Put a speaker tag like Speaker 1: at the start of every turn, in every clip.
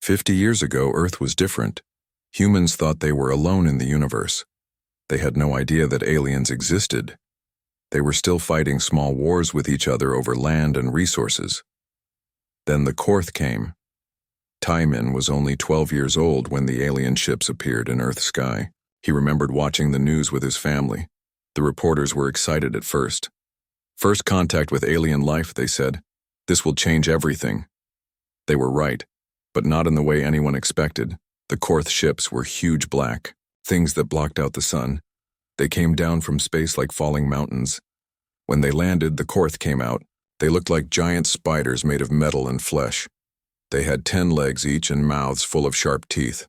Speaker 1: 50 years ago, Earth was different. Humans thought they were alone in the universe. They had no idea that aliens existed. They were still fighting small wars with each other over land and resources. Then the Korth came. Taimin was only 12 years old when the alien ships appeared in Earth's sky. He remembered watching the news with his family. The reporters were excited at first. First contact with alien life, they said. This will change everything. They were right, but not in the way anyone expected. The Korth ships were huge black, things that blocked out the sun. They came down from space like falling mountains. When they landed, the Korth came out. They looked like giant spiders made of metal and flesh. They had 10 legs each and mouths full of sharp teeth.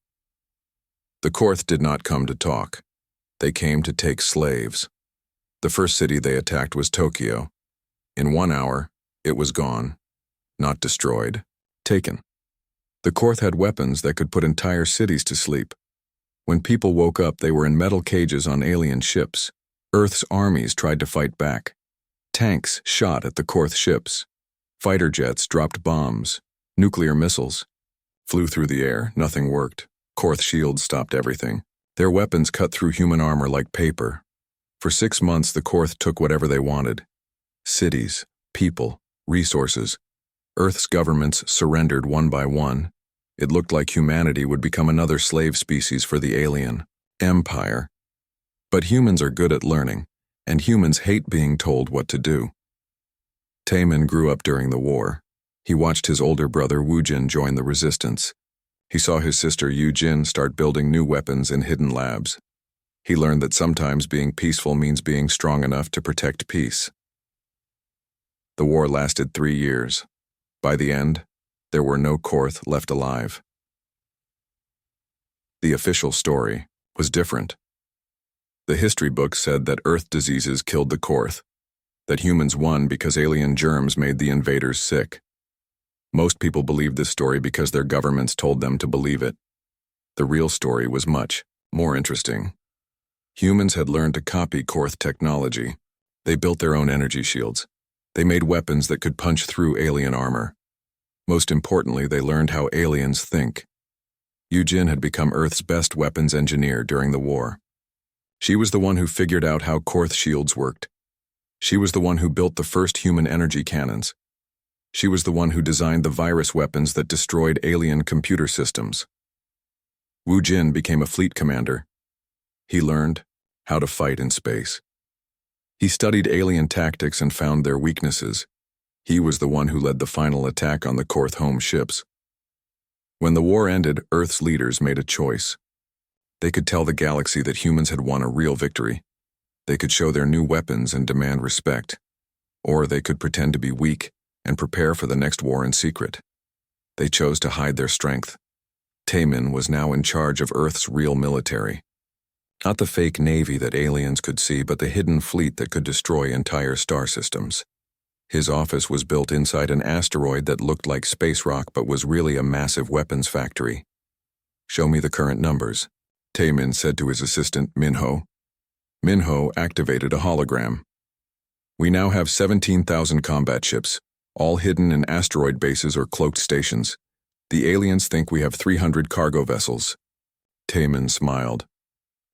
Speaker 1: The Korth did not come to talk. They came to take slaves. The first city they attacked was Tokyo. In 1 hour, it was gone. Not destroyed, taken. The Korth had weapons that could put entire cities to sleep. When people woke up, they were in metal cages on alien ships. Earth's armies tried to fight back. Tanks shot at the Korth ships. Fighter jets dropped bombs. Nuclear missiles flew through the air. Nothing worked. Korth shields stopped everything. Their weapons cut through human armor like paper. For 6 months, the Korth took whatever they wanted. Cities, people, resources. Earth's governments surrendered one by one. It looked like humanity would become another slave species for the alien empire. But humans are good at learning, and humans hate being told what to do. Taimin grew up during the war. He watched his older brother Woojin join the resistance. He saw his sister Yujin start building new weapons in hidden labs. He learned that sometimes being peaceful means being strong enough to protect peace. The war lasted 3 years. By the end, there were no Korth left alive. The official story was different. The history books said that Earth diseases killed the Korth, that humans won because alien germs made the invaders sick. Most people believed this story because their governments told them to believe it. The real story was much more interesting. Humans had learned to copy Korth technology. They built their own energy shields. They made weapons that could punch through alien armor. Most importantly, they learned how aliens think. Yujin had become Earth's best weapons engineer during the war. She was the one who figured out how Korth shields worked. She was the one who built the first human energy cannons. She was the one who designed the virus weapons that destroyed alien computer systems. Woojin became a fleet commander. He learned how to fight in space. He studied alien tactics and found their weaknesses. He was the one who led the final attack on the Korth home ships. When the war ended, Earth's leaders made a choice. They could tell the galaxy that humans had won a real victory. They could show their new weapons and demand respect. Or they could pretend to be weak and prepare for the next war in secret. They chose to hide their strength. Taimin was now in charge of Earth's real military. Not the fake navy that aliens could see, but the hidden fleet that could destroy entire star systems. His office was built inside an asteroid that looked like space rock but was really a massive weapons factory. "Show me the current numbers," Taimin said to his assistant Minho. Minho activated a hologram. "We now have 17,000 combat ships, all hidden in asteroid bases or cloaked stations. The aliens think we have 300 cargo vessels." Taimin smiled.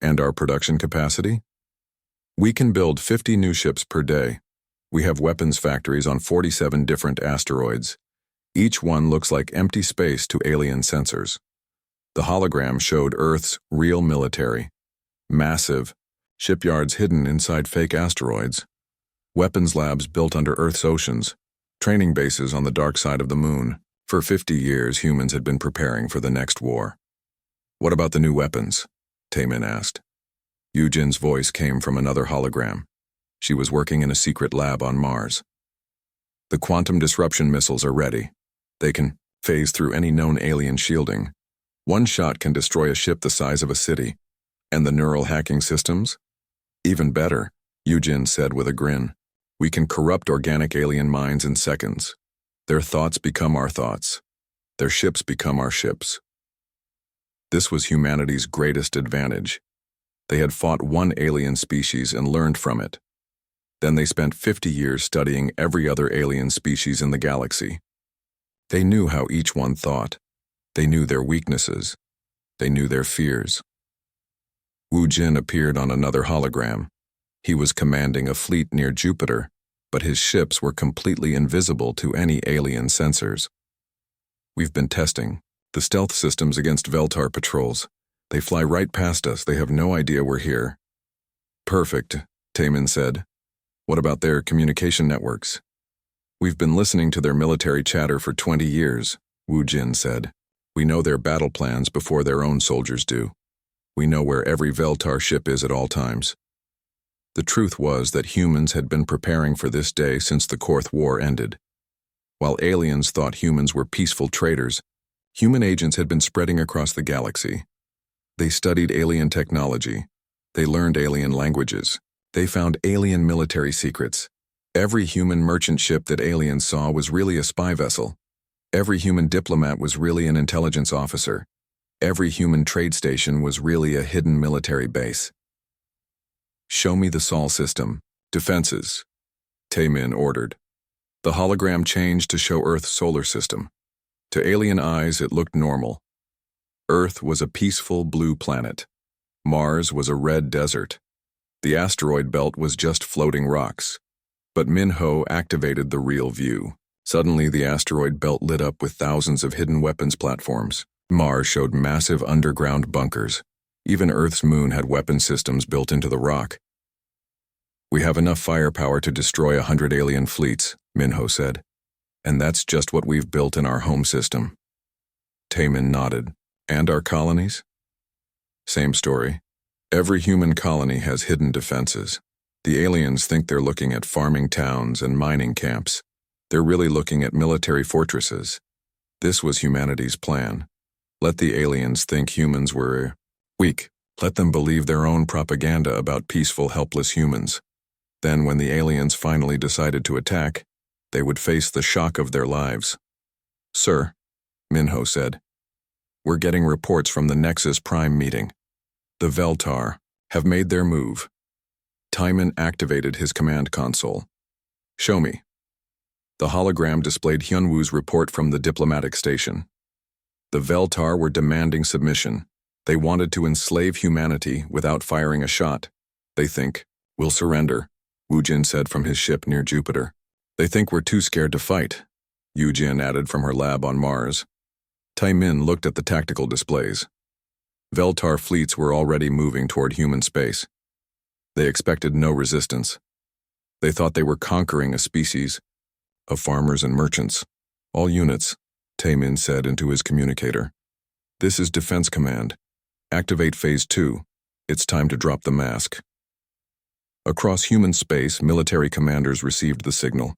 Speaker 1: "And our production capacity?" "We can build 50 new ships per day. We have weapons factories on 47 different asteroids. Each one looks like empty space to alien sensors." The hologram showed Earth's real military. Massive. Shipyards hidden inside fake asteroids. Weapons labs built under Earth's oceans. Training bases on the dark side of the moon. For 50 years, humans had been preparing for the next war. "What about the new weapons?" Taimin asked. Yujin's voice came from another hologram. She was working in a secret lab on Mars. "The quantum disruption missiles are ready. They can phase through any known alien shielding. One shot can destroy a ship the size of a city. And the neural hacking systems? Even better," Yujin said with a grin. "We can corrupt organic alien minds in seconds. Their thoughts become our thoughts. Their ships become our ships." This was humanity's greatest advantage. They had fought one alien species and learned from it. Then they spent 50 years studying every other alien species in the galaxy. They knew how each one thought. They knew their weaknesses. They knew their fears. Wu Jin appeared on another hologram. He was commanding a fleet near Jupiter, but his ships were completely invisible to any alien sensors. We've been testing the stealth systems against Veltar patrols. They fly right past us. They have no idea we're here. Perfect, Taemin said. What about their communication networks? We've been listening to their military chatter for 20 years, Wu Jin said. We know their battle plans before their own soldiers do. We know where every Veltar ship is at all times. The truth was that humans had been preparing for this day since the Korth War ended. While aliens thought humans were peaceful traitors, human agents had been spreading across the galaxy. They studied alien technology. They learned alien languages. They found alien military secrets. Every human merchant ship that aliens saw was really a spy vessel. Every human diplomat was really an intelligence officer. Every human trade station was really a hidden military base. Show me the Sol system. Defenses, Taemin ordered. The hologram changed to show Earth's solar system. To alien eyes, it looked normal. Earth was a peaceful blue planet. Mars was a red desert. The asteroid belt was just floating rocks. But Minho activated the real view. Suddenly, the asteroid belt lit up with thousands of hidden weapons platforms. Mars showed massive underground bunkers. Even Earth's moon had weapon systems built into the rock. We have enough firepower to destroy 100 alien fleets, Minho said. And that's just what we've built in our home system. Taemin nodded. And our colonies? Same story. Every human colony has hidden defenses. The aliens think they're looking at farming towns and mining camps. They're really looking at military fortresses. This was humanity's plan. Let the aliens think humans were weak. Let them believe their own propaganda about peaceful, helpless humans. Then, when the aliens finally decided to attack, they would face the shock of their lives. Sir, Minho said, we're getting reports from the Nexus Prime meeting. The Veltar have made their move. Taemin activated his command console. Show me. The hologram displayed Hyunwoo's report from the diplomatic station. The Veltar were demanding submission. They wanted to enslave humanity without firing a shot. They think, we'll surrender, Wu Jin said from his ship near Jupiter. They think we're too scared to fight, Yu Jin added from her lab on Mars. Taemin looked at the tactical displays. Veltar fleets were already moving toward human space. They expected no resistance. They thought they were conquering a species of farmers and merchants. All units, Taemin said into his communicator. This is Defense Command. Activate Phase 2. It's time to drop the mask. Across human space, military commanders received the signal.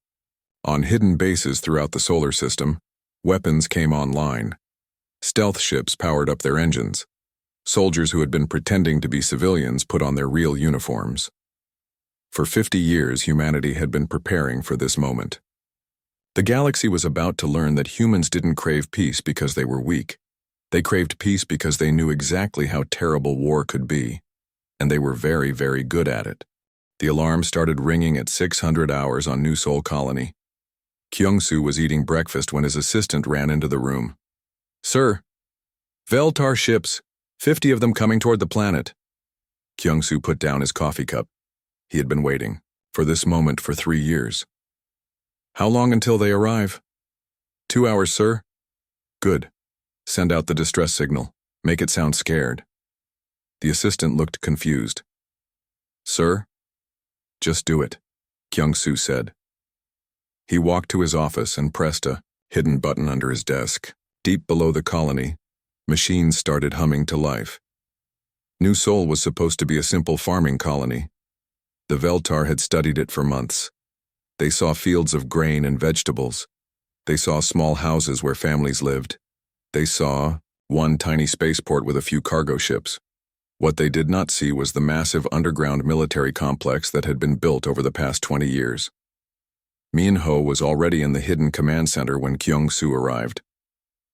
Speaker 1: On hidden bases throughout the solar system, weapons came online. Stealth ships powered up their engines. Soldiers who had been pretending to be civilians put on their real uniforms. For 50 years, humanity had been preparing for this moment. The galaxy was about to learn that humans didn't crave peace because they were weak. They craved peace because they knew exactly how terrible war could be, and they were very, very good at it. The alarm started ringing at 600 hours on New Sol Colony. Kyung-soo was eating breakfast when his assistant ran into the room. Sir, Veltar ships, 50 of them coming toward the planet. Kyung-soo put down his coffee cup. He had been waiting for this moment for 3 years. How long until they arrive? 2 hours, sir. Good. Send out the distress signal. Make it sound scared. The assistant looked confused. Sir? Just do it, Kyung-soo said. He walked to his office and pressed a hidden button under his desk. Deep below the colony, machines started humming to life. New Sol was supposed to be a simple farming colony. The Veltar had studied it for months. They saw fields of grain and vegetables. They saw small houses where families lived. They saw one tiny spaceport with a few cargo ships. What they did not see was the massive underground military complex that had been built over the past 20 years. Minho was already in the hidden command center when Kyung-soo arrived.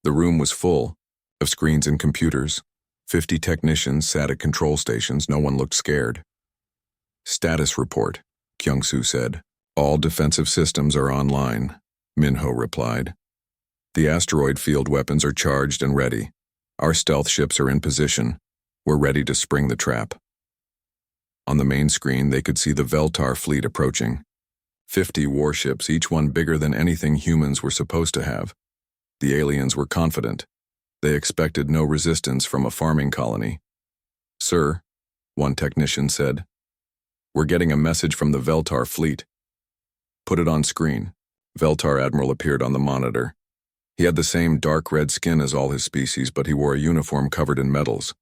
Speaker 1: The room was full of screens and computers. 50 technicians sat at control stations. No one looked scared. Status report, Kyung-soo said. All defensive systems are online, Minho replied. The asteroid field weapons are charged and ready. Our stealth ships are in position. We're ready to spring the trap. On the main screen, they could see the Veltar fleet approaching. 50 warships, each one bigger than anything humans were supposed to have. The aliens were confident. They expected no resistance from a farming colony. "Sir," one technician said, "we're getting a message from the Veltar fleet." "Put it on screen." Veltar Admiral appeared on the monitor. He had the same dark red skin as all his species, but he wore a uniform covered in medals.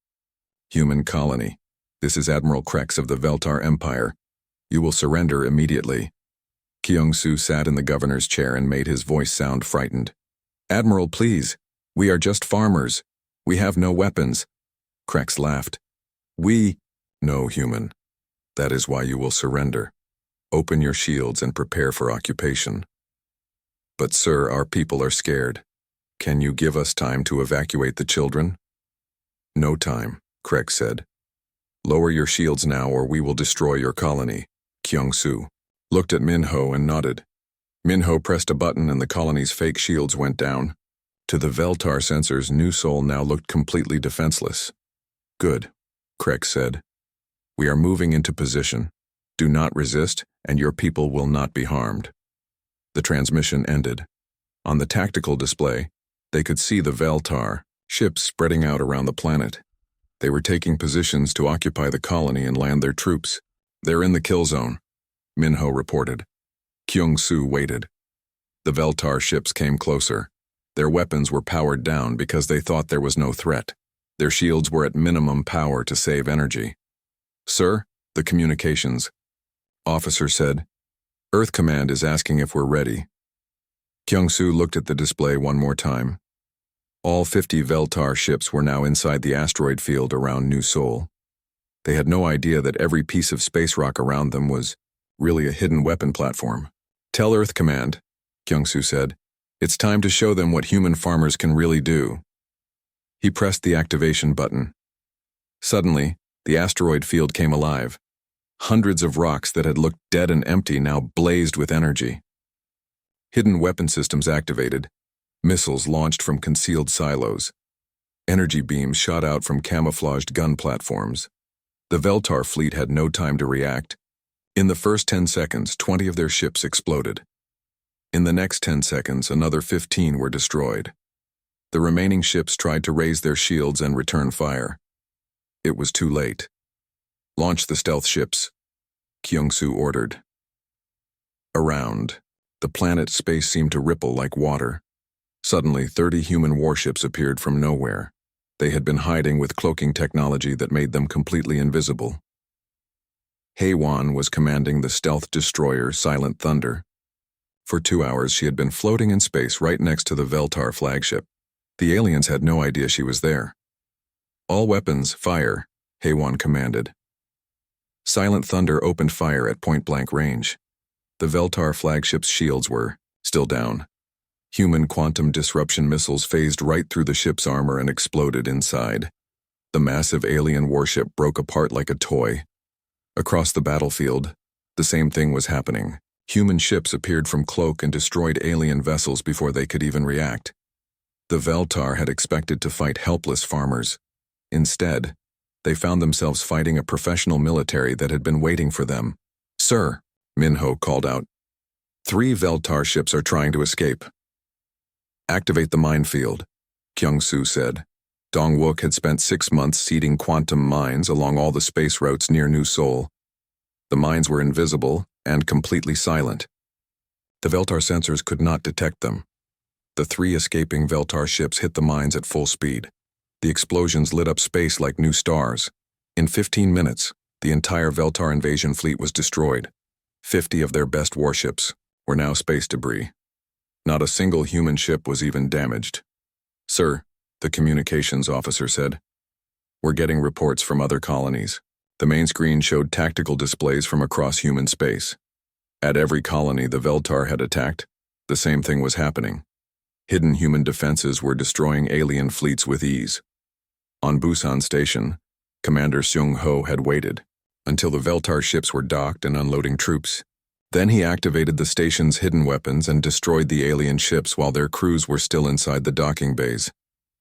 Speaker 1: "Human colony. This is Admiral Krex of the Veltar Empire. You will surrender immediately." Kyung-Soo sat in the governor's chair and made his voice sound frightened. "Admiral, please. We are just farmers. We have no weapons." Krex laughed. "No, human. That is why you will surrender. Open your shields and prepare for occupation." "But sir, our people are scared. Can you give us time to evacuate the children?" "No time," Krex said. "Lower your shields now or we will destroy your colony." Kyung-Soo looked at Minho and nodded. Minho pressed a button and the colony's fake shields went down. To the Veltar sensors, New Sol now looked completely defenseless. "Good," Krex said. "We are moving into position. Do not resist, and your people will not be harmed." The transmission ended. On the tactical display, they could see the Veltar ships spreading out around the planet. They were taking positions to occupy the colony and land their troops. "They're in the kill zone," Minho reported. Kyung-Soo waited. The Veltar ships came closer. Their weapons were powered down because they thought there was no threat. Their shields were at minimum power to save energy. "Sir, the communications," officer said. "Earth Command is asking if we're ready." Kyung-Soo looked at the display one more time. All 50 Veltar ships were now inside the asteroid field around New Sol. They had no idea that every piece of space rock around them was really a hidden weapon platform. "Tell Earth Command," Kyung-Soo said. "It's time to show them what human farmers can really do." He pressed the activation button. Suddenly, the asteroid field came alive. Hundreds of rocks that had looked dead and empty now blazed with energy. Hidden weapon systems activated. Missiles launched from concealed silos. Energy beams shot out from camouflaged gun platforms. The Veltar fleet had no time to react. In the first 10 seconds, 20 of their ships exploded. In the next 10 seconds, another 15 were destroyed. The remaining ships tried to raise their shields and return fire. It was too late. "Launch the stealth ships," Kyung-Soo ordered. Around, the planet's space seemed to ripple like water. Suddenly, 30 human warships appeared from nowhere. They had been hiding with cloaking technology that made them completely invisible. Haewon was commanding the stealth destroyer Silent Thunder. For 2 hours, she had been floating in space right next to the Veltar flagship. The aliens had no idea she was there. "All weapons, fire," Haewon commanded. Silent Thunder opened fire at point-blank range. The Veltar flagship's shields were still down. Human quantum disruption missiles phased right through the ship's armor and exploded inside. The massive alien warship broke apart like a toy. Across the battlefield, the same thing was happening. Human ships appeared from cloak and destroyed alien vessels before they could even react. The Veltar had expected to fight helpless farmers. Instead, they found themselves fighting a professional military that had been waiting for them. "Sir," Minho called out. 3 Veltar ships are trying to escape." "Activate the minefield," Kyung-Soo said. Dong-Wook had spent 6 months seeding quantum mines along all the space routes near New Sol. The mines were invisible and completely silent. The Veltar sensors could not detect them. The 3 escaping Veltar ships hit the mines at full speed. The explosions lit up space like new stars. In 15 minutes, the entire Veltar invasion fleet was destroyed. 50 of their best warships were now space debris. Not a single human ship was even damaged. "Sir," the communications officer said, "we're getting reports from other colonies." The main screen showed tactical displays from across human space. At every colony the Veltar had attacked, the same thing was happening. Hidden human defenses were destroying alien fleets with ease. On Busan Station, Commander Seung-ho had waited until the Veltar ships were docked and unloading troops. Then he activated the station's hidden weapons and destroyed the alien ships while their crews were still inside the docking bays.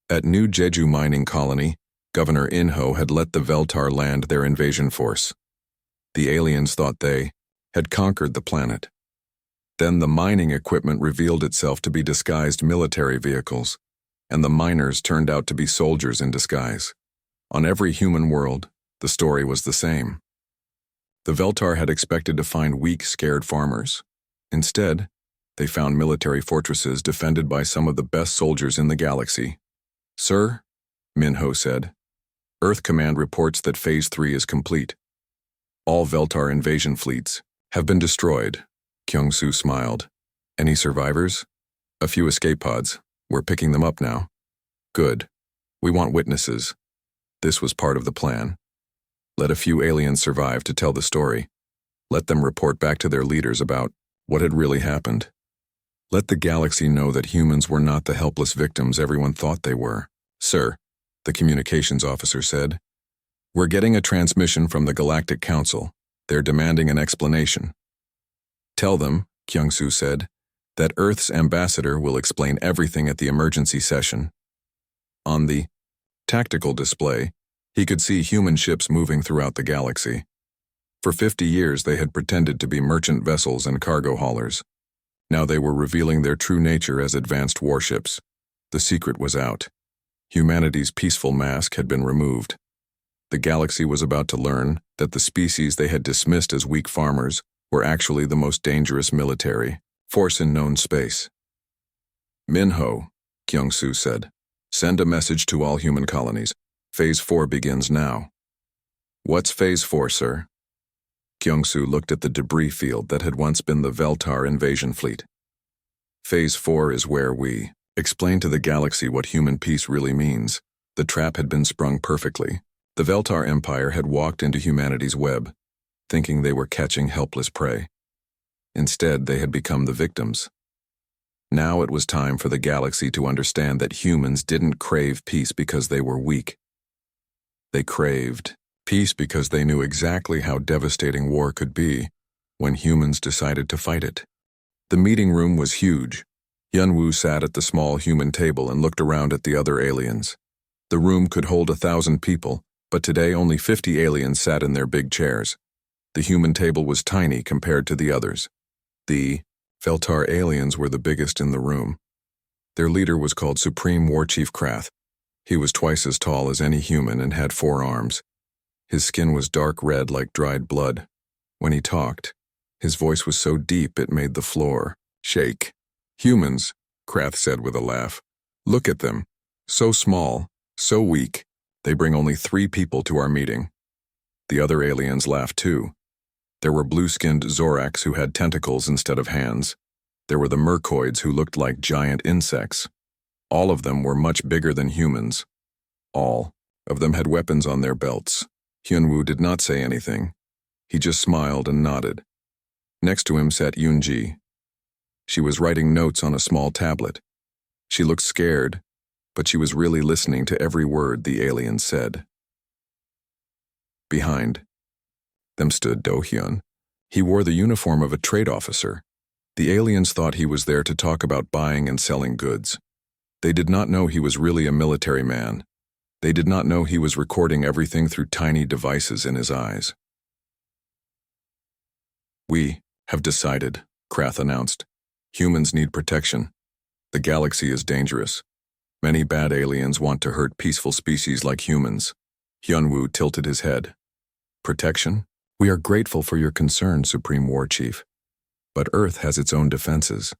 Speaker 1: At New Jeju mining colony, Governor Inho had let the Veltar land their invasion force. The aliens thought they had conquered the planet. Then the mining equipment revealed itself to be disguised military vehicles, and the miners turned out to be soldiers in disguise. On every human world, the story was the same. The Veltar had expected to find weak, scared farmers. Instead, they found military fortresses defended by some of the best soldiers in the galaxy. "Sir," Minho said, "Earth Command reports that Phase 3 is complete. All Veltar invasion fleets have been destroyed." Kyung-soo smiled. "Any survivors?" "A few escape pods. We're picking them up now." "Good. We want witnesses." This was part of the plan. Let a few aliens survive to tell the story. Let them report back to their leaders about what had really happened. Let the galaxy know that humans were not the helpless victims everyone thought they were. "Sir," the communications officer said, "we're getting a transmission from the Galactic Council. They're demanding an explanation." "Tell them," Kyung-soo said, "that Earth's ambassador will explain everything at the emergency session." On the tactical display, he could see human ships moving throughout the galaxy. For 50 years they had pretended to be merchant vessels and cargo haulers. Now they were revealing their true nature as advanced warships. The secret was out. Humanity's peaceful mask had been removed. The galaxy was about to learn that the species they had dismissed as weak farmers were actually the most dangerous military force in known space. "Minho," Kyung-soo said, "send a message to all human colonies. Phase 4 begins now." "What's Phase 4, sir?" Kyung-soo looked at the debris field that had once been the Veltar invasion fleet. "Phase 4 is where we explain to the galaxy what human peace really means." The trap had been sprung perfectly. The Veltar Empire had walked into humanity's web, thinking they were catching helpless prey. Instead, they had become the victims. Now it was time for the galaxy to understand that humans didn't crave peace because they were weak. They craved peace because they knew exactly how devastating war could be when humans decided to fight it. The meeting room was huge. Hyunwoo sat at the small human table and looked around at the other aliens. The room could hold 1,000 people, but today only 50 aliens sat in their big chairs. The human table was tiny compared to the others. The Veltar aliens were the biggest in the room. Their leader was called Supreme War Chief Krath. He was twice as tall as any human and had 4 arms. His skin was dark red like dried blood. When he talked, his voice was so deep it made the floor shake. "Humans," Krath said with a laugh. "Look at them. So small, so weak. They bring only 3 people to our meeting." The other aliens laughed too. There were blue-skinned Zoraks who had tentacles instead of hands. There were the Mercoids who looked like giant insects. All of them were much bigger than humans. All of them had weapons on their belts. Hyunwoo did not say anything. He just smiled and nodded. Next to him sat Yoonji. She was writing notes on a small tablet. She looked scared, but she was really listening to every word the alien said. Behind them stood Do-hyun. He wore the uniform of a trade officer. The aliens thought he was there to talk about buying and selling goods. They did not know he was really a military man. They did not know he was recording everything through tiny devices in his eyes. "We have decided," Krath announced. "Humans need protection. The galaxy is dangerous. Many bad aliens want to hurt peaceful species like humans." Hyunwoo tilted his head. "Protection? We are grateful for your concern, Supreme War Chief. But Earth has its own defenses."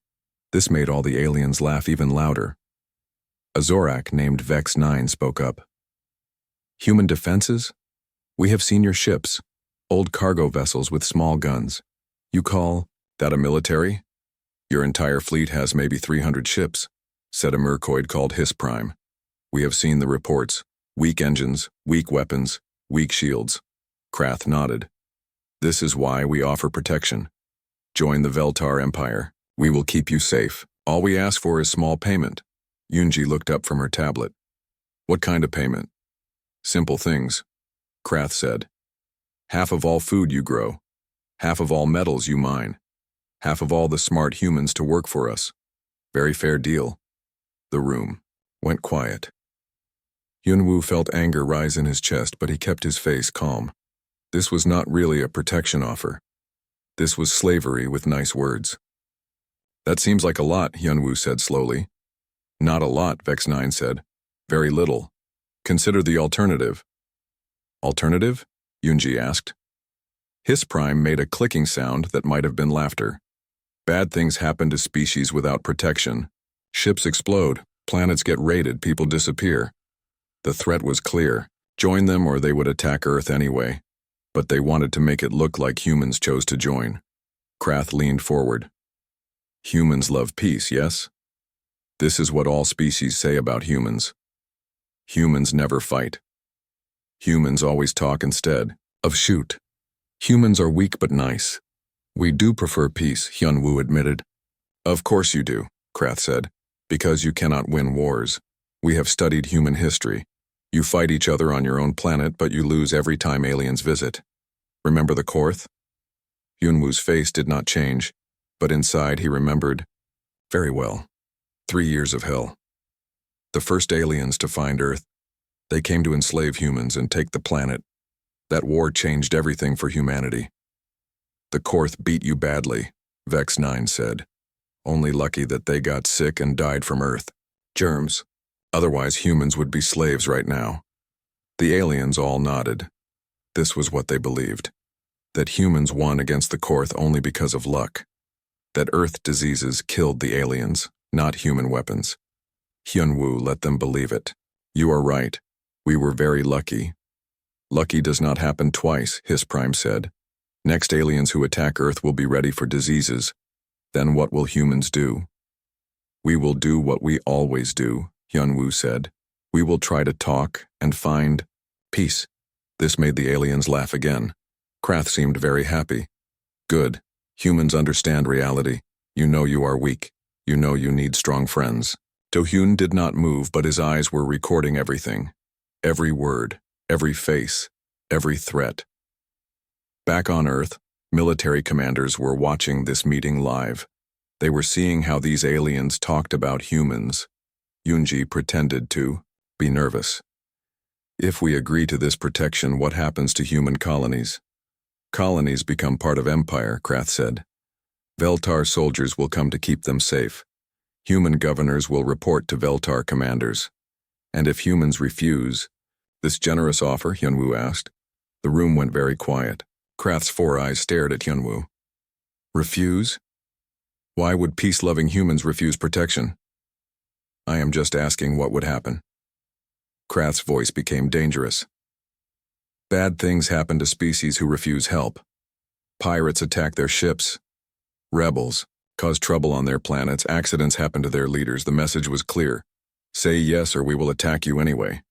Speaker 1: This made all the aliens laugh even louder. A Zorak named Vex 9 spoke up. "Human defenses? We have seen your ships, old cargo vessels with small guns. You call that a military? Your entire fleet has maybe 300 ships," said a Mercoid called Hiss Prime. "We have seen the reports. Weak engines, weak weapons, weak shields." Krath nodded. "This is why we offer protection. Join the Veltar Empire. We will keep you safe. All we ask for is small payment." Yoonji looked up from her tablet. "What kind of payment?" "Simple things," Krath said. "Half of all food you grow. Half of all metals you mine. Half of all the smart humans to work for us. Very fair deal. The room went quiet. Yunwu felt anger rise in his chest, but he kept his face calm. This was not really a protection offer. This was slavery with nice words. That seems like a lot, Yunwu said slowly. Not a lot, Vex9 said. Very little. Consider the alternative. Alternative? Yunji asked. His prime made a clicking sound that might have been laughter. Bad things happen to species without protection. Ships explode, planets get raided, people disappear. The threat was clear. Join them or they would attack Earth anyway. But they wanted to make it look like humans chose to join. Krath leaned forward. Humans love peace, yes? This is what all species say about humans. Humans never fight. Humans always talk instead of shoot. Humans are weak but nice. We do prefer peace, Hyunwoo admitted. Of course you do, Krath said, because you cannot win wars. We have studied human history. You fight each other on your own planet, but you lose every time aliens visit. Remember the Korth? Hyunwoo's face did not change, but inside he remembered. Very well. 3 years of hell. The first aliens to find Earth. They came to enslave humans and take the planet. That war changed everything for humanity. The Korth beat you badly, Vex9 said. Only lucky that they got sick and died from Earth. Germs. Otherwise humans would be slaves right now. The aliens all nodded. This was what they believed. That humans won against the Korth only because of luck. That Earth diseases killed the aliens, not human weapons. Hyunwoo let them believe it. You are right. We were very lucky. Lucky does not happen twice, his prime said. Next aliens who attack Earth will be ready for diseases. Then what will humans do? We will do what we always do, Hyunwoo said. We will try to talk and find peace. This made the aliens laugh again. Krath seemed very happy. Good. Humans understand reality. You know you are weak. You know you need strong friends. Do-hyun did not move, but his eyes were recording everything. Every word, every face, every threat. Back on Earth, military commanders were watching this meeting live. They were seeing how these aliens talked about humans. Yunji pretended to be nervous. If we agree to this protection, what happens to human colonies? Colonies become part of empire, Krath said. Veltar soldiers will come to keep them safe. Human governors will report to Veltar commanders. And if humans refuse, this generous offer, Hyunwoo asked. The room went very quiet. Krath's 4 eyes stared at Hyunwoo. Refuse? Why would peace-loving humans refuse protection? I am just asking what would happen. Krath's voice became dangerous. Bad things happen to species who refuse help. Pirates attack their ships. Rebels cause trouble on their planets. Accidents happen to their leaders. The message was clear. Say yes or we will attack you anyway.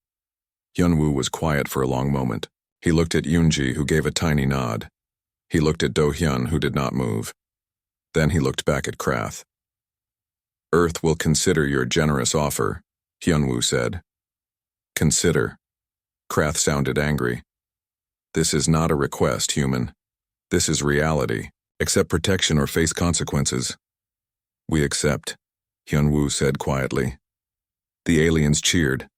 Speaker 1: Hyunwoo was quiet for a long moment. He looked at Yunji, who gave a tiny nod. He looked at Do-hyun, who did not move. Then he looked back at Krath. Earth will consider your generous offer, Hyunwoo said. Consider. Krath sounded angry. This is not a request, human. This is reality. Accept protection or face consequences. We accept, Hyunwoo said quietly. The aliens cheered.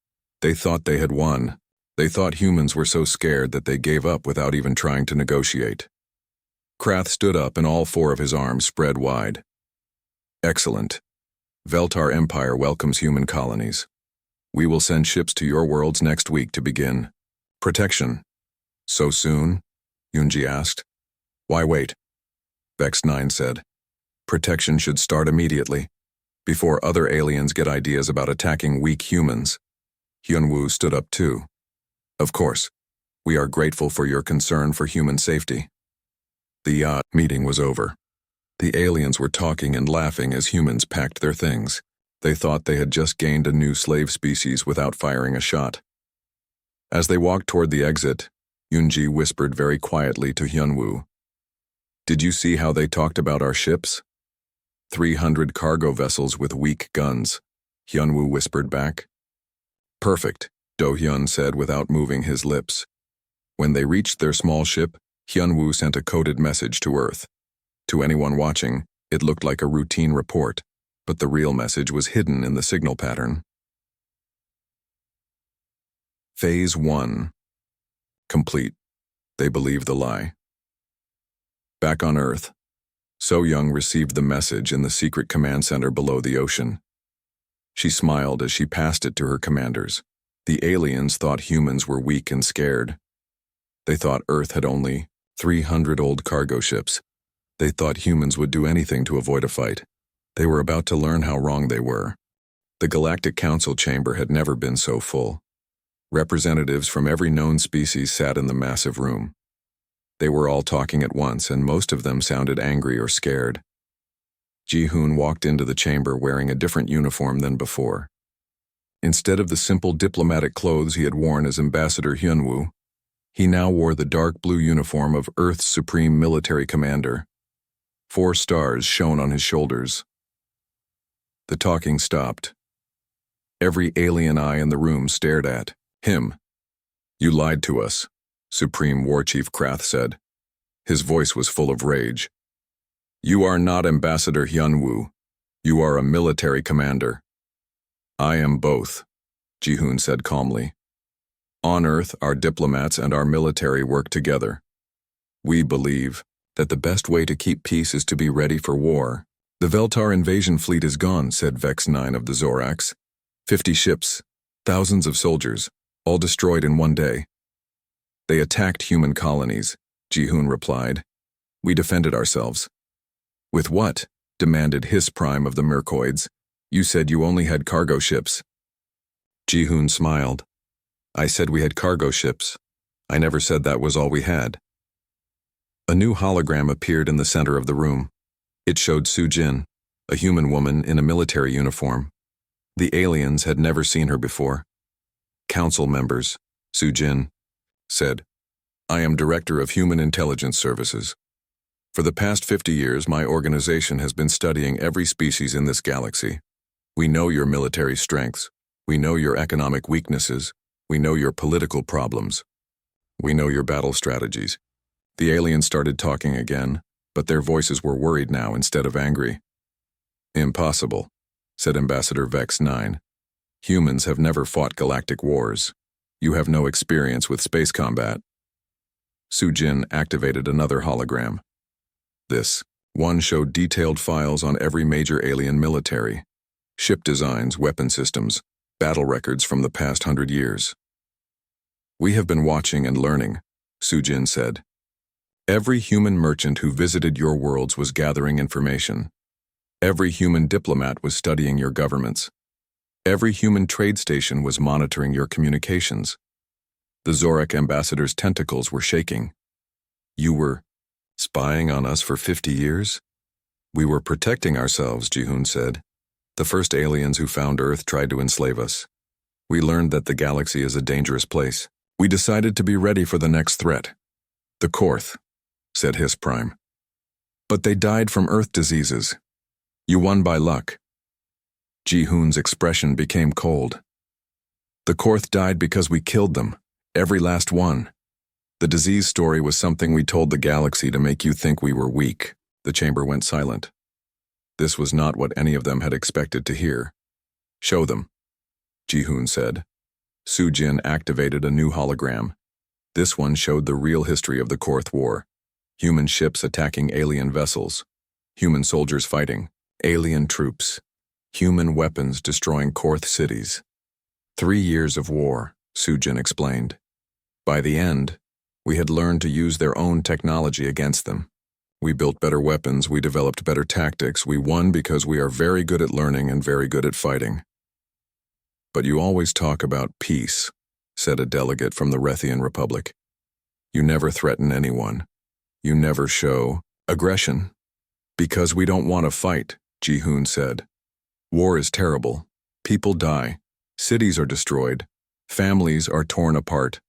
Speaker 1: They thought they had won. They thought humans were so scared that they gave up without even trying to negotiate. Krath stood up and all 4 of his arms spread wide. Excellent. Veltar Empire welcomes human colonies. We will send ships to your worlds next week to begin. Protection. So soon? Yunji asked. Why wait? Vex9 said. Protection should start immediately, before other aliens get ideas about attacking weak humans. Hyunwoo stood up too. Of course. We are grateful for your concern for human safety. The yacht meeting was over. The aliens were talking and laughing as humans packed their things. They thought they had just gained a new slave species without firing a shot. As they walked toward the exit, Yunji whispered very quietly to Hyunwoo. Did you see how they talked about our ships? 300 cargo vessels with weak guns, Hyunwoo whispered back. Perfect, Do-hyun said without moving his lips. When they reached their small ship, Hyunwoo sent a coded message to Earth. To anyone watching, It looked like a routine report, but the real message was hidden in the signal pattern. Phase 1. Complete. They believe the lie. Back on Earth, So-Young received the message in the secret command center below the ocean. She smiled as she passed it to her commanders. The aliens thought humans were weak and scared. They thought Earth had only 300 old cargo ships. They thought humans would do anything to avoid a fight. They were about to learn how wrong they were. The Galactic Council chamber had never been so full. Representatives from every known species sat in the massive room. They were all talking at once, and most of them sounded angry or scared. Ji-hoon walked into the chamber wearing a different uniform than before. Instead of the simple diplomatic clothes he had worn as Ambassador Hyunwoo, he now wore the dark blue uniform of Earth's Supreme Military Commander. 4 stars shone on his shoulders. The talking stopped. Every alien eye in the room stared at him. "You lied to us," Supreme War Chief Krath said. His voice was full of rage. "You are not Ambassador Hyunwoo. You are a military commander." "I am both," Ji-hoon said calmly. "On Earth, our diplomats and our military work together. We believe that the best way to keep peace is to be ready for war." "The Veltar invasion fleet is gone," said Vex 9 of the Zorax. 50 ships, thousands of soldiers, all destroyed in one day. "They attacked human colonies," Ji-hoon replied. "We defended ourselves." "With what?" demanded Hiss Prime of the Mercoids. "You said you only had cargo ships." Ji-hoon smiled. "I said we had cargo ships. I never said that was all we had." A new hologram appeared in the center of the room. It showed Soo-jin, a human woman in a military uniform. The aliens had never seen her before. "Council members," Soo-jin said, "I am Director of Human Intelligence Services. For the past 50 years, my organization has been studying every species in this galaxy. We know your military strengths. We know your economic weaknesses. We know your political problems. We know your battle strategies." The aliens started talking again, but their voices were worried now instead of angry. "Impossible," said Ambassador Vex 9. "Humans have never fought galactic wars. You have no experience with space combat." Soo-jin activated another hologram. This one showed detailed files on every major alien military, ship designs, weapon systems, battle records from the past 100 years. "We have been watching and learning," Soo-jin said. "Every human merchant who visited your worlds was gathering information. Every human diplomat was studying your governments. Every human trade station was monitoring your communications. The Zorak ambassador's tentacles were shaking. You were spying on us for 50 years? We were protecting ourselves," Ji-hoon said. "The first aliens who found Earth tried to enslave us. We learned that the galaxy is a dangerous place. We decided to be ready for the next threat. The Korth," said Hiss Prime. "But they died from Earth diseases. You won by luck." Ji-hoon's expression became cold. "The Korth died because we killed them, every last one. The disease story was something we told the galaxy to make you think we were weak." The chamber went silent. This was not what any of them had expected to hear. "Show them," Ji-hoon said. Soo-jin activated a new hologram. This one showed the real history of the Korth War. Human ships attacking alien vessels. Human soldiers fighting. Alien troops. Human weapons destroying Korth cities. 3 years of war, Soo-jin explained. By the end, we had learned to use their own technology against them. We built better weapons, we developed better tactics, we won because we are very good at learning and very good at fighting. "But you always talk about peace," said a delegate from the Rethian Republic. "You never threaten anyone. You never show aggression." "Because we don't want to fight," Ji-hoon said. "War is terrible. People die. Cities are destroyed. Families are torn apart.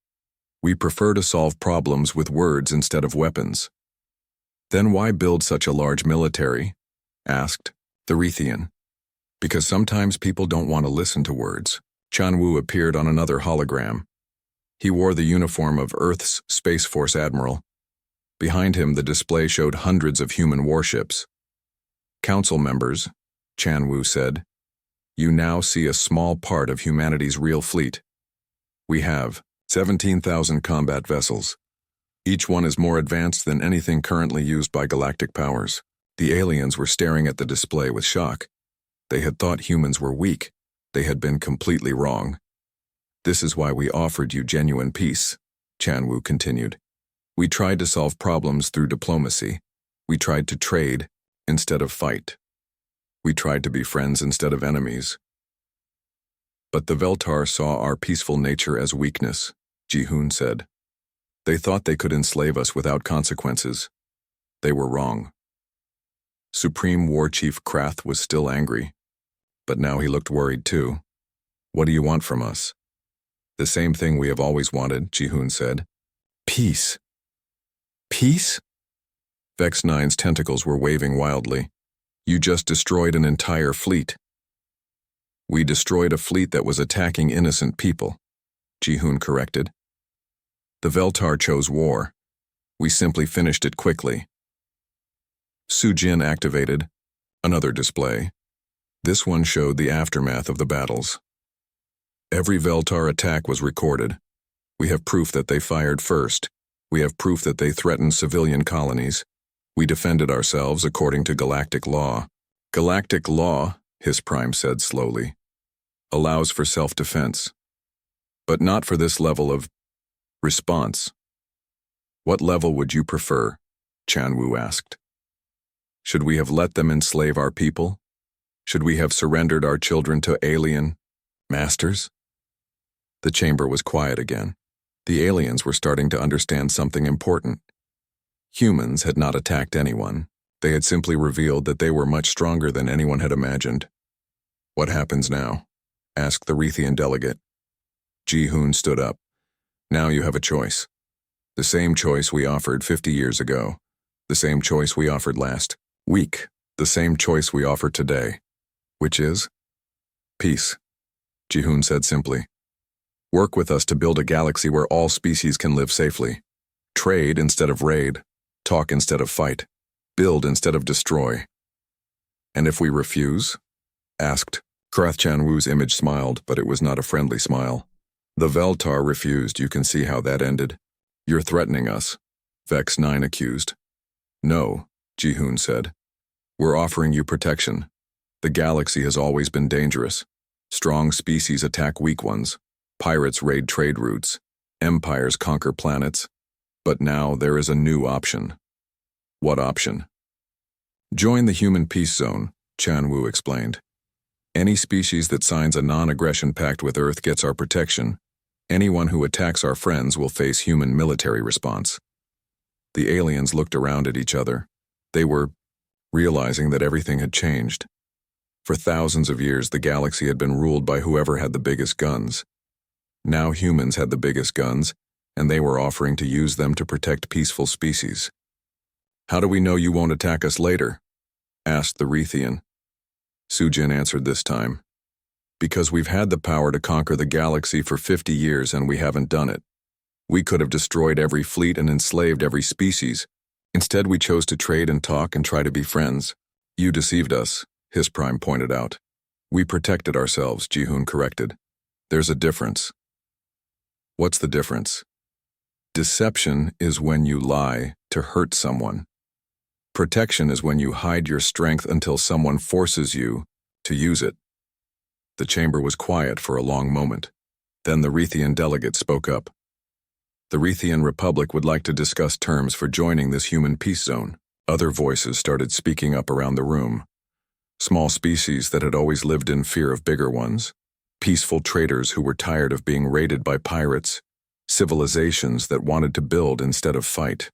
Speaker 1: We prefer to solve problems with words instead of weapons." "Then why build such a large military?" asked the Rethian. "Because sometimes people don't want to listen to words." Chan-woo appeared on another hologram. He wore the uniform of Earth's Space Force Admiral. Behind him, the display showed hundreds of human warships. Council members, Chan Wu said, you now see a small part of humanity's real fleet. We have 17,000 combat vessels. Each one is more advanced than anything currently used by galactic powers. The aliens were staring at the display with shock. They had thought humans were weak. They had been completely wrong. This is why we offered you genuine peace, Chan Wu continued. We tried to solve problems through diplomacy. We tried to trade instead of fight. We tried to be friends instead of enemies. But the Veltar saw our peaceful nature as weakness, Ji-hoon said. They thought they could enslave us without consequences. They were wrong. Supreme War Chief Krath was still angry, but now he looked worried too. What do you want from us? The same thing we have always wanted, Ji-hoon said. Peace. Peace? Vex 9's tentacles were waving wildly. You just destroyed an entire fleet. We destroyed a fleet that was attacking innocent people, Ji-hoon corrected. The Veltar chose war. We simply finished it quickly. Su-jin activated another display. This one showed the aftermath of the battles. Every Veltar attack was recorded. We have proof that they fired first. We have proof that they threatened civilian colonies. We defended ourselves according to galactic law. Galactic law, His Prime said slowly, allows for self-defense, but not for this level of response. What level would you prefer? Chan Wu asked. Should we have let them enslave our people? Should we have surrendered our children to alien masters? The chamber was quiet again. The aliens were starting to understand something important. Humans had not attacked anyone. They had simply revealed that they were much stronger than anyone had imagined. What happens now? Asked the Rethian delegate. Ji-hoon stood up. Now you have a choice. The same choice we offered 50 years ago. The same choice we offered last week. The same choice we offer today. Which is? Peace, Ji-hoon said simply. Work with us to build a galaxy where all species can live safely. Trade instead of raid. Talk instead of fight. Build instead of destroy. And if we refuse? Asked. Krath Chan Wu's image smiled, but it was not a friendly smile. The Veltar refused. You can see how that ended. You're threatening us, Vex 9 accused. No, Ji-hoon said. We're offering you protection. The galaxy has always been dangerous. Strong species attack weak ones. Pirates raid trade routes. Empires conquer planets. But now there is a new option. What option? Join the human peace zone, Chan Wu explained. Any species that signs a non-aggression pact with Earth gets our protection. Anyone who attacks our friends will face human military response. The aliens looked around at each other. They were realizing that everything had changed. For thousands of years, the galaxy had been ruled by whoever had the biggest guns. Now humans had the biggest guns, and they were offering to use them to protect peaceful species. How do we know you won't attack us later? Asked the Rethian. Su-jin answered this time. Because we've had the power to conquer the galaxy for 50 years and we haven't done it. We could have destroyed every fleet and enslaved every species. Instead, we chose to trade and talk and try to be friends. You deceived us, His Prime pointed out. We protected ourselves, Ji-hoon corrected. There's a difference. What's the difference? Deception is when you lie to hurt someone. Protection is when you hide your strength until someone forces you to use it. The chamber was quiet for a long moment. Then the Rethian delegate spoke up. The Rethian Republic would like to discuss terms for joining this human peace zone. Other voices started speaking up around the room. Small species that had always lived in fear of bigger ones. Peaceful traders who were tired of being raided by pirates. Civilizations that wanted to build instead of fight.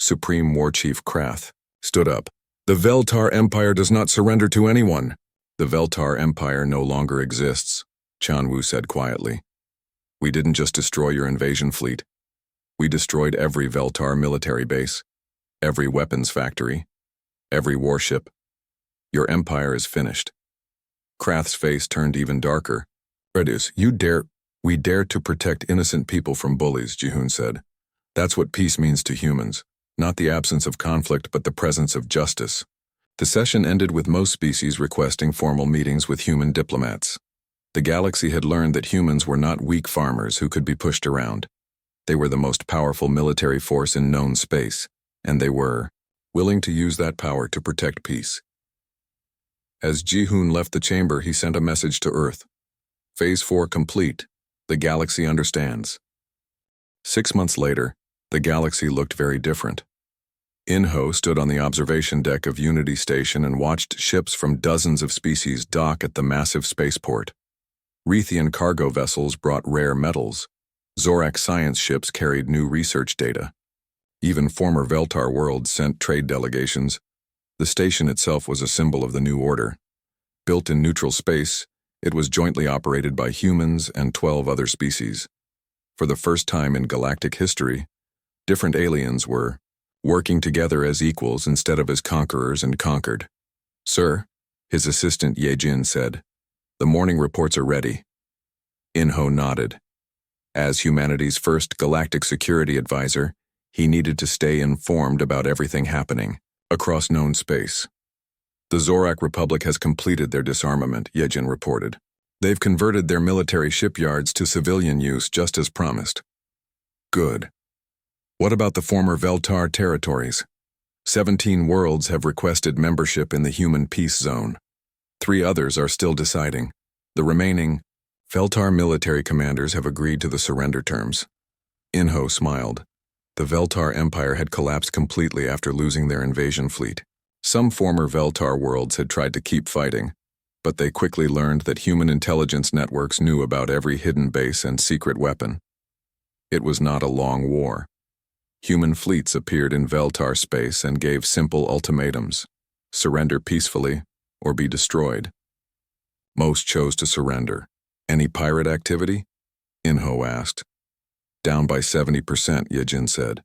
Speaker 1: Supreme War Chief Krath stood up. The Veltar Empire does not surrender to anyone. The Veltar Empire no longer exists, Chan Wu said quietly. We didn't just destroy your invasion fleet. We destroyed every Veltar military base, every weapons factory, every warship. Your empire is finished. Krath's face turned even darker. Redus, we dare to protect innocent people from bullies, Ji-hoon said. That's what peace means to humans. Not the absence of conflict, but the presence of justice. The session ended with most species requesting formal meetings with human diplomats. The galaxy had learned that humans were not weak farmers who could be pushed around. They were the most powerful military force in known space, and they were willing to use that power to protect peace. As Ji-hoon left the chamber, he sent a message to Earth. Phase 4 complete. The galaxy understands. 6 months later, the galaxy looked very different. In-ho stood on the observation deck of Unity Station and watched ships from dozens of species dock at the massive spaceport. Rethian cargo vessels brought rare metals. Zorak science ships carried new research data. Even former Veltar worlds sent trade delegations. The station itself was a symbol of the new order. Built in neutral space, it was jointly operated by humans and 12 other species. For the first time in galactic history, different aliens were working together as equals instead of as conquerors and conquered. "Sir," his assistant Ye-jin said, "the morning reports are ready." In-ho nodded. As humanity's first galactic security advisor, he needed to stay informed about everything happening across known space. "The Zorak Republic has completed their disarmament," Ye-jin reported. "They've converted their military shipyards to civilian use just as promised." "Good. What about the former Veltar territories? 17 worlds have requested membership in the Human Peace Zone. 3 others are still deciding. The remaining Veltar military commanders have agreed to the surrender terms." In-ho smiled. The Veltar Empire had collapsed completely after losing their invasion fleet. Some former Veltar worlds had tried to keep fighting, but they quickly learned that human intelligence networks knew about every hidden base and secret weapon. It was not a long war. Human fleets appeared in Veltar space and gave simple ultimatums: surrender peacefully or be destroyed. Most chose to surrender. "Any pirate activity?" In-ho asked. "Down by 70%, Ye-jin said.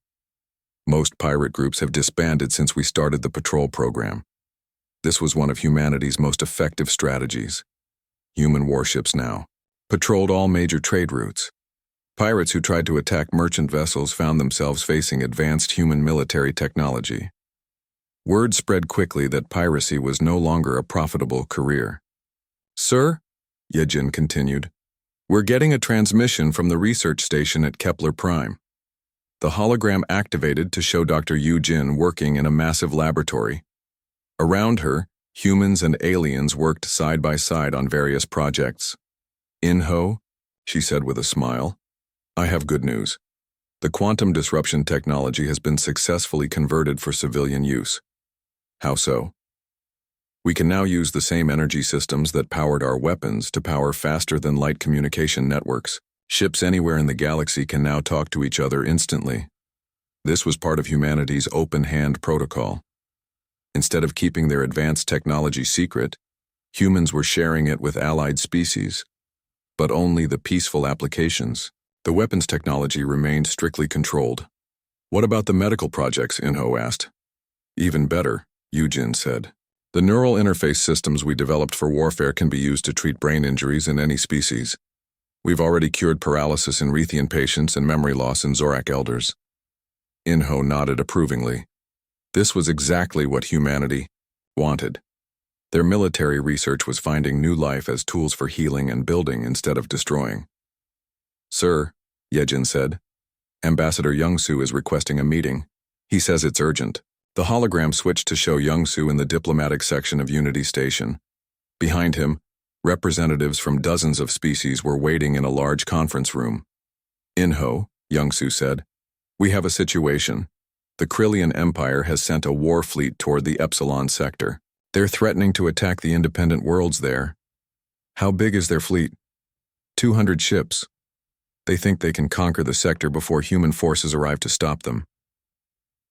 Speaker 1: Most pirate groups have disbanded since we started the patrol program. This was one of humanity's most effective strategies. Human warships now patrolled all major trade routes. Pirates who tried to attack merchant vessels found themselves facing advanced human military technology. Word spread quickly that piracy was no longer a profitable career." "Sir," Ye-jin continued, "we're getting a transmission from the research station at Kepler Prime. The hologram activated to show Dr. Yu-jin working in a massive laboratory. Around her, humans and aliens worked side by side on various projects." "In-ho," she said with a smile, "I have good news. The quantum disruption technology has been successfully converted for civilian use." "How so?" "We can now use the same energy systems that powered our weapons to power faster-than-light communication networks. Ships anywhere in the galaxy can now talk to each other instantly. This was part of humanity's open-hand protocol. Instead of keeping their advanced technology secret, humans were sharing it with allied species, but only the peaceful applications. The weapons technology remained strictly controlled." "What about the medical projects?" In-ho asked. "Even better," Yu-jin said. "The neural interface systems we developed for warfare can be used to treat brain injuries in any species. We've already cured paralysis in Rethian patients and memory loss in Zorak elders." In-ho nodded approvingly. This was exactly what humanity wanted. Their military research was finding new life as tools for healing and building instead of destroying. "Sir," Ye-jin said, "Ambassador Young-soo is requesting a meeting. He says it's urgent." The hologram switched to show Young-soo in the diplomatic section of Unity Station. Behind him, representatives from dozens of species were waiting in a large conference room. "In-ho," Young-soo said, "we have a situation. The Krillian Empire has sent a war fleet toward the Epsilon sector. They're threatening to attack the independent worlds there." "How big is their fleet?" 200 ships. They think they can conquer the sector before human forces arrive to stop them."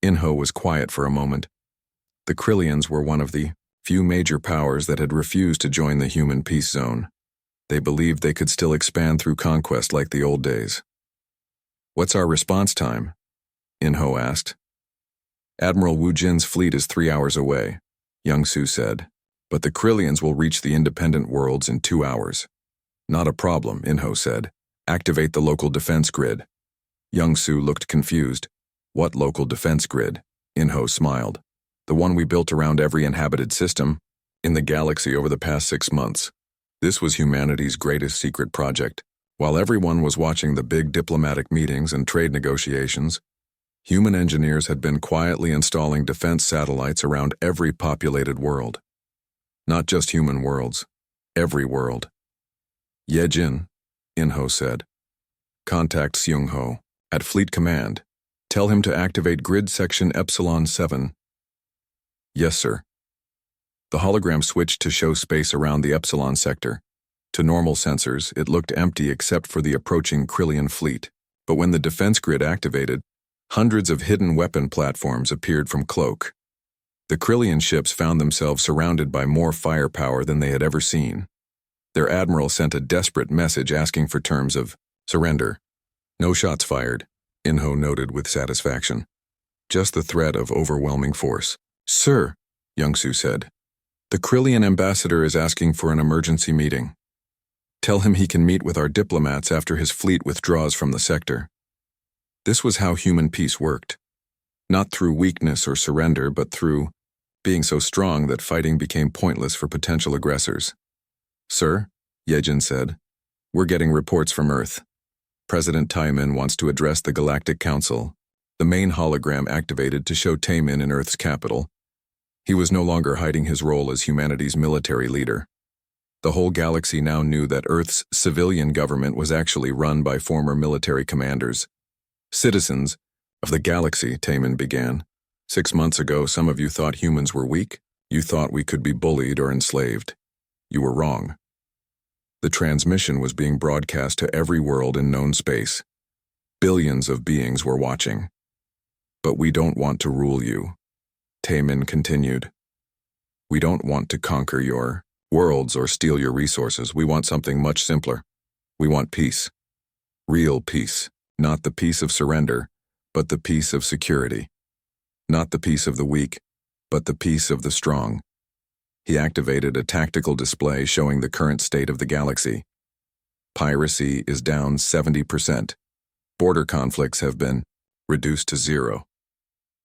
Speaker 1: In-ho was quiet for a moment. The Krillians were one of the few major powers that had refused to join the Human Peace Zone. They believed they could still expand through conquest like the old days. "What's our response time?" In-ho asked. "Admiral Wu-jin's fleet is 3 hours away," Young-soo said, "but the Krillians will reach the independent worlds in 2 hours." "Not a problem," In-ho said. "Activate the local defense grid." Young-soo looked confused. "What local defense grid?" In-ho smiled. The one we built around every inhabited system in the galaxy over the past 6 months. This was humanity's greatest secret project. While everyone was watching the big diplomatic meetings and trade negotiations, human engineers had been quietly installing defense satellites around every populated world. Not just human worlds, every world. Yejin, Inho said. Contact Seung-ho at Fleet Command. Tell him to activate Grid Section Epsilon 7. Yes, sir. The hologram switched to show space around the Epsilon sector. To normal sensors, it looked empty except for the approaching Krillian fleet. But when the defense grid activated, hundreds of hidden weapon platforms appeared from Cloak. The Krillian ships found themselves surrounded by more firepower than they had ever seen. Their admiral sent a desperate message asking for terms of surrender. No shots fired, Inho noted with satisfaction. Just the threat of overwhelming force. Sir, Youngsu said, the Krillian ambassador is asking for an emergency meeting. Tell him he can meet with our diplomats after his fleet withdraws from the sector. This was how human peace worked. Not through weakness or surrender, but through being so strong that fighting became pointless for potential aggressors. Sir, Yejin said, we're getting reports from Earth. President Taimin wants to address the Galactic Council. The main hologram activated to show Taimin in Earth's capital. He was no longer hiding his role as humanity's military leader. The whole galaxy now knew that Earth's civilian government was actually run by former military commanders. Citizens of the galaxy, Taimin began. 6 months ago, some of you thought humans were weak. You thought we could be bullied or enslaved. You were wrong. The transmission was being broadcast to every world in known space. Billions of beings were watching. But we don't want to rule you, Taimin continued. We don't want to conquer your worlds or steal your resources. We want something much simpler. We want peace. Real peace. Not the peace of surrender, but the peace of security. Not the peace of the weak, but the peace of the strong. He activated a tactical display showing the current state of the galaxy. Piracy is down 70%. Border conflicts have been reduced to 0.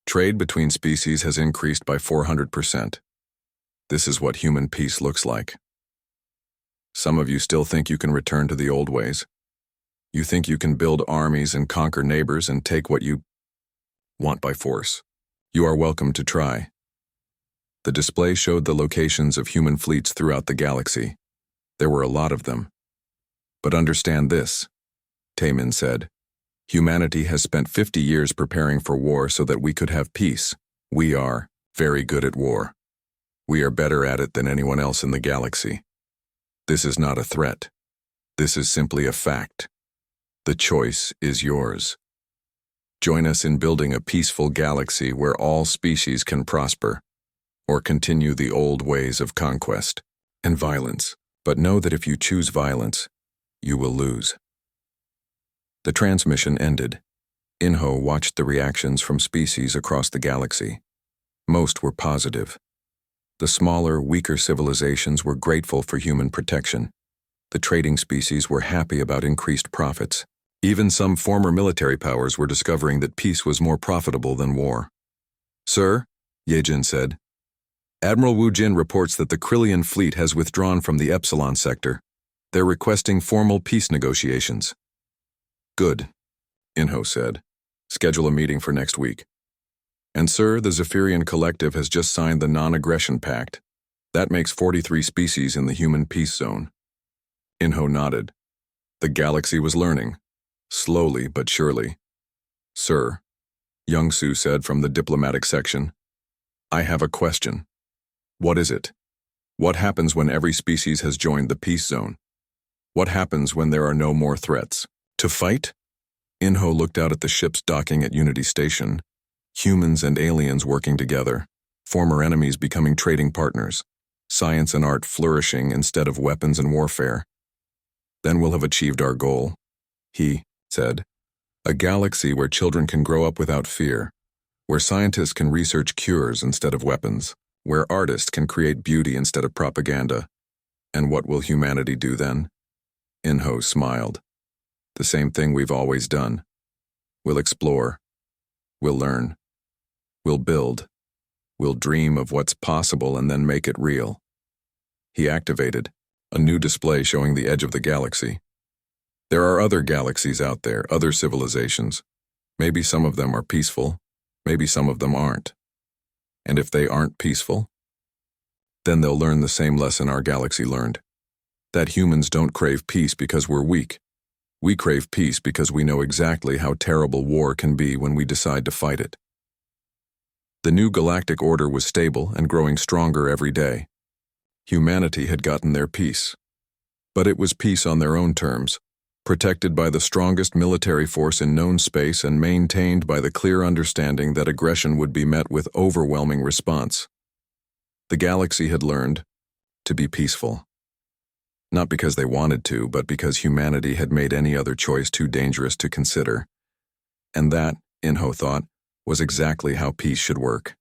Speaker 1: Trade between species has increased by 400%. This is what human peace looks like. Some of you still think you can return to the old ways. You think you can build armies and conquer neighbors and take what you want by force. You are welcome to try. The display showed the locations of human fleets throughout the galaxy. There were a lot of them. But understand this, Taimin said. Humanity has spent 50 years preparing for war so that we could have peace. We are very good at war. We are better at it than anyone else in the galaxy. This is not a threat. This is simply a fact. The choice is yours. Join us in building a peaceful galaxy where all species can prosper, or continue the old ways of conquest and violence. But know that if you choose violence, you will lose. The transmission ended. Inho watched the reactions from species across the galaxy. Most were positive. The smaller, weaker civilizations were grateful for human protection. The trading species were happy about increased profits. Even some former military powers were discovering that peace was more profitable than war. Sir, Yejin said, Admiral Wu Jin reports that the Krillian fleet has withdrawn from the Epsilon sector. They're requesting formal peace negotiations. Good, Inho said. Schedule a meeting for next week. And sir, the Zephyrian Collective has just signed the Non-Aggression Pact. That makes 43 species in the human peace zone. Inho nodded. The galaxy was learning. Slowly but surely. Sir, Youngsu said from the diplomatic section, I have a question. What is it? What happens when every species has joined the peace zone? What happens when there are no more threats? To fight? Inho looked out at the ships docking at Unity Station. Humans and aliens working together. Former enemies becoming trading partners. Science and art flourishing instead of weapons and warfare. Then we'll have achieved our goal. He said. A galaxy where children can grow up without fear. Where scientists can research cures instead of weapons. Where artists can create beauty instead of propaganda. And what will humanity do then? Inho smiled. The same thing we've always done. We'll explore. We'll learn. We'll build. We'll dream of what's possible and then make it real. He activated a new display showing the edge of the galaxy. There are other galaxies out there, other civilizations. Maybe some of them are peaceful, maybe some of them aren't. And if they aren't peaceful, then they'll learn the same lesson our galaxy learned. That humans don't crave peace because we're weak. We crave peace because we know exactly how terrible war can be when we decide to fight it. The new galactic order was stable and growing stronger every day. Humanity had gotten their peace. But it was peace on their own terms, protected by the strongest military force in known space and maintained by the clear understanding that aggression would be met with overwhelming response. The galaxy had learned to be peaceful. Not because they wanted to, but because humanity had made any other choice too dangerous to consider. And that, Inho thought, was exactly how peace should work.